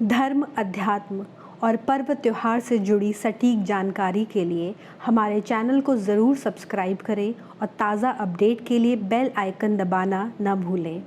धर्म, अध्यात्म और पर्व त्योहार से जुड़ी सटीक जानकारी के लिए हमारे चैनल को ज़रूर सब्सक्राइब करें और ताज़ा अपडेट के लिए बेल आइकन दबाना न भूलें।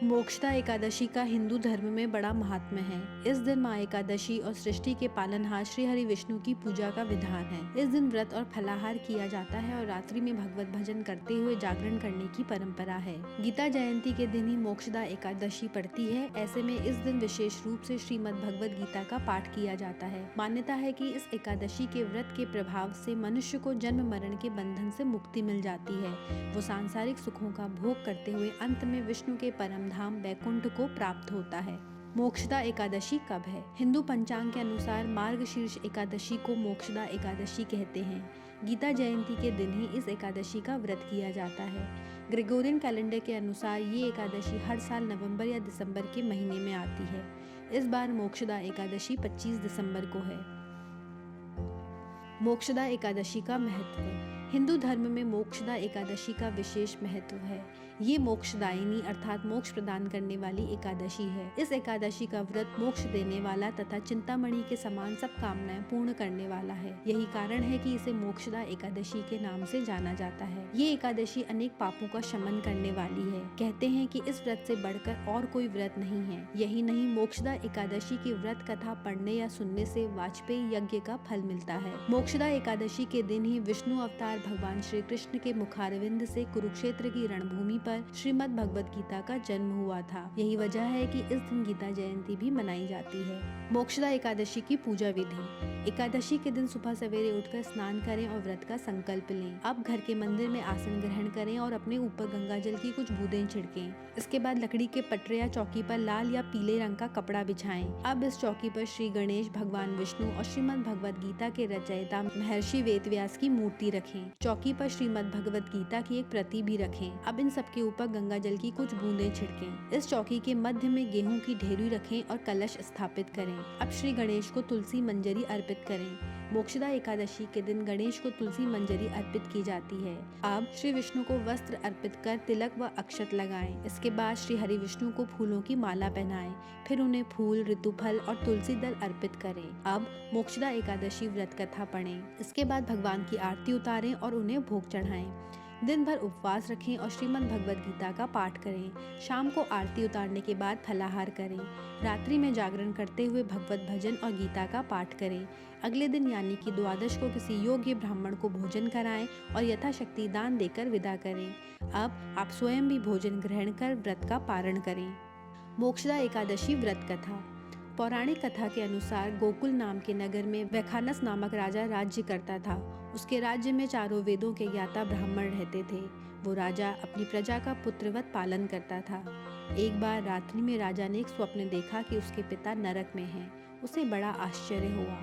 मोक्षदा एकादशी का हिंदू धर्म में बड़ा महात्म्य है। इस दिन माँ एकादशी और सृष्टि के पालनहार श्री हरि विष्णु की पूजा का विधान है। इस दिन व्रत और फलाहार किया जाता है और रात्रि में भगवत भजन करते हुए जागरण करने की परंपरा है। गीता जयंती के दिन ही मोक्षदा एकादशी पड़ती है। ऐसे में इस दिन विशेष रूप से श्रीमद् भगवत गीता का पाठ किया जाता है। मान्यता है कि इस एकादशी के व्रत के प्रभाव से मनुष्य को जन्म मरण के बंधन से मुक्ति मिल जाती है। वो सांसारिक सुखों का भोग करते हुए अंत में विष्णु के परम धाम वैकुंठ को प्राप्त होता है। मोक्षदा एकादशी कब है? हिंदू पंचांग के अनुसार मार्गशीर्ष एकादशी को मोक्षदा एकादशी कहते हैं। गीता जयंती के दिन ही इस एकादशी का व्रत किया जाता है। ग्रेगोरियन कैलेंडर के अनुसार ये एकादशी हर साल नवंबर या दिसंबर के महीने में आती है। इस बार मोक्षदा एकादशी 25 दिसंबर को है। मोक्षदा एकादशी का महत्व। हिंदू धर्म में मोक्षदा एकादशी का विशेष महत्व है। ये मोक्षदायिनी अर्थात मोक्ष प्रदान करने वाली एकादशी है। इस एकादशी का व्रत मोक्ष देने वाला तथा चिंतामणि के समान सब कामनाएं पूर्ण करने वाला है। यही कारण है कि इसे मोक्षदा एकादशी के नाम से जाना जाता है। ये एकादशी अनेक पापों का शमन करने वाली है। कहते हैं कि इस व्रत से बढ़कर और कोई व्रत नहीं है। यही नहीं, मोक्षदा एकादशी की व्रत कथा पढ़ने या सुनने से वाजपेयी यज्ञ का फल मिलता है। मोक्षदा एकादशी के दिन ही विष्णु अवतार भगवान श्री कृष्ण के मुखारविंद से कुरुक्षेत्र की रणभूमि पर श्रीमद् भगवत गीता का जन्म हुआ था। यही वजह है कि इस दिन गीता जयंती भी मनाई जाती है। मोक्षदा एकादशी की पूजा विधि। एकादशी के दिन सुबह सवेरे उठकर स्नान करें और व्रत का संकल्प लें। अब घर के मंदिर में आसन ग्रहण करें और अपने ऊपर गंगा जल की कुछ बूंदें छिड़कें। इसके बाद लकड़ी के पटरे या चौकी पर लाल या पीले रंग का कपड़ा बिछाएं। अब इस चौकी पर श्री गणेश, भगवान विष्णु और श्रीमद् भगवत गीता के रचयिता महर्षि वेदव्यास की मूर्ति रखें। चौकी पर श्रीमद् भगवत गीता की एक प्रति भी रखें। अब इन सबके ऊपर गंगा जल की कुछ बूंदें छिड़कें। इस चौकी के मध्य में गेहूं की ढेरी रखें और कलश स्थापित करें। अब श्री गणेश को तुलसी मंजरी अर्पित करें। मोक्षदा एकादशी के दिन गणेश को तुलसी मंजरी अर्पित की जाती है। अब श्री विष्णु को वस्त्र अर्पित कर तिलक व अक्षत लगाएं। इसके बाद श्री हरि विष्णु को फूलों की माला पहनाएं। फिर उन्हें फूल, ऋतुफल और तुलसी दल अर्पित करें। अब मोक्षदा एकादशी व्रत कथा पढ़ें। इसके बाद भगवान की आरती उतारें और उन्हें भोग चढ़ाएं। दिन भर उपवास रखें और श्रीमद् भगवत गीता का पाठ करें। शाम को आरती उतारने के बाद फलाहार करें। रात्रि में जागरण करते हुए भगवत भजन और गीता का पाठ करें। अगले दिन यानी कि द्वादश को किसी योग्य ब्राह्मण को भोजन कराएं और यथाशक्ति दान देकर विदा करें। अब आप स्वयं भी भोजन ग्रहण कर व्रत का पारण करें। मोक्षदा एकादशी व्रत कथा। पौराणिक कथा के अनुसार गोकुल नाम के नगर में वैखानस नामक राजा राज्य करता था। उसके राज्य में चारों वेदों के ज्ञाता ब्राह्मण रहते थे। वो राजा अपनी प्रजा का पुत्रवत पालन करता था। एक बार रात्रि में राजा ने एक स्वप्न देखा कि उसके पिता नरक में हैं। उसे बड़ा आश्चर्य हुआ।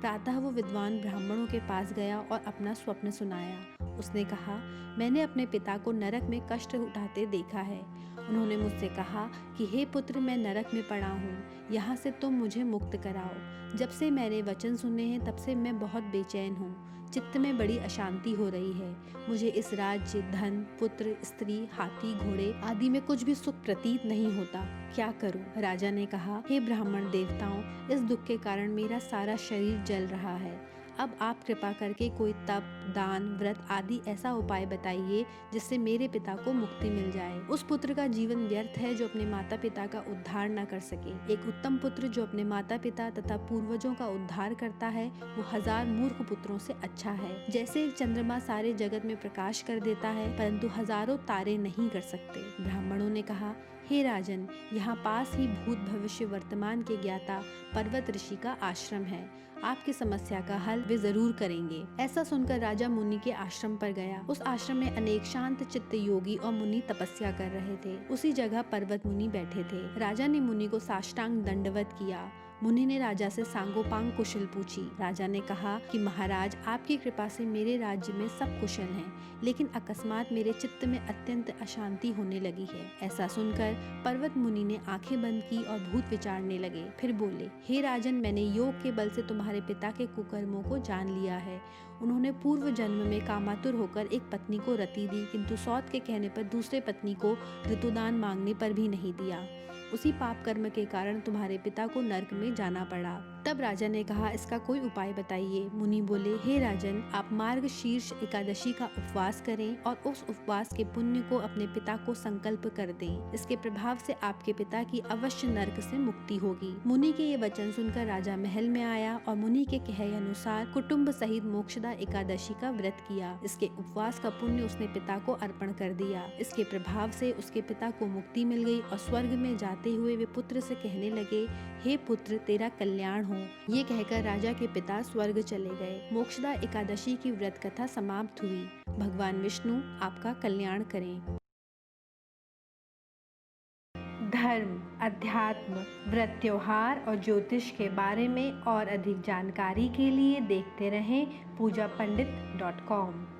प्रातः वो विद्वान ब्राह्मणों के पास गया और अपना स्वप्न सुनाया। उसने कहा, मैंने अपने पिता को नरक में कष्ट उठाते देखा है। उन्होंने मुझसे कहा कि हे पुत्र, मैं नरक में पड़ा हूँ, यहाँ से तुम मुझे मुक्त कराओ। जब से मैंने वचन सुने हैं तब से मैं बहुत बेचैन हूँ। चित्त में बड़ी अशांति हो रही है। मुझे इस राज्य, धन, पुत्र, स्त्री, हाथी, घोड़े आदि में कुछ भी सुख प्रतीत नहीं होता। क्या करूं? राजा ने कहा, हे ब्राह्मण देवताओं, इस दुख के कारण मेरा सारा शरीर जल रहा है। अब आप कृपा करके कोई तप, दान, व्रत आदि ऐसा उपाय बताइए जिससे मेरे पिता को मुक्ति मिल जाए। उस पुत्र का जीवन व्यर्थ है जो अपने माता पिता का उद्धार न कर सके। एक उत्तम पुत्र जो अपने माता पिता तथा पूर्वजों का उद्धार करता है वो 1000 मूर्ख पुत्रों से अच्छा है। जैसे एक चंद्रमा सारे जगत में प्रकाश कर देता है परंतु हजारों तारे नहीं कर सकते। ब्राह्मणों ने कहा, हे राजन, यहाँ पास ही भूत, भविष्य, वर्तमान के ज्ञाता पर्वत ऋषि का आश्रम है। आपकी समस्या का हल वे जरूर करेंगे। ऐसा सुनकर राजा मुनि के आश्रम पर गया। उस आश्रम में अनेक शांत चित्त योगी और मुनि तपस्या कर रहे थे। उसी जगह पर्वत मुनि बैठे थे। राजा ने मुनि को साष्टांग दंडवत किया। मुनि ने राजा से सांगोपांग कुशल पूछी। राजा ने कहा कि महाराज, आपकी कृपा से मेरे राज्य में सब कुशल हैं, लेकिन अकस्मात मेरे चित्त में अत्यंत अशांति होने लगी है। ऐसा सुनकर पर्वत मुनि ने आंखें बंद की और भूत विचारने लगे। फिर बोले, हे राजन, मैंने योग के बल से तुम्हारे पिता के कुकर्मों को जान लिया है। उन्होंने पूर्व जन्म में कामातुर होकर एक पत्नी को रति दी, किंतु सौत के कहने पर दूसरे पत्नी को ऋतुदान मांगने पर भी नहीं दिया। उसी पाप कर्म के कारण तुम्हारे पिता को नरक में जाना पड़ा। तब राजा ने कहा, इसका कोई उपाय बताइए। मुनि बोले, हे राजन, आप मार्ग शीर्ष एकादशी का उपवास करें और उस उपवास के पुण्य को अपने पिता को संकल्प कर दें। इसके प्रभाव से आपके पिता की अवश्य नरक से मुक्ति होगी। मुनि के ये वचन सुनकर राजा महल में आया और मुनि के कहे अनुसार कुटुंब सहित मोक्षदा एकादशी का व्रत किया। इसके उपवास का पुण्य उसने पिता को अर्पण कर दिया। इसके प्रभाव से उसके पिता को मुक्ति मिल गई और स्वर्ग में जाते हुए वे पुत्र से कहने लगे, हे पुत्र, तेरा कल्याण हो। ये कहकर राजा के पिता स्वर्ग चले गए। मोक्षदा एकादशी की व्रत कथा समाप्त हुई। भगवान विष्णु आपका कल्याण करें। धर्म, अध्यात्म, व्रत, त्योहार और ज्योतिष के बारे में और अधिक जानकारी के लिए देखते रहें पूजापंडित.com।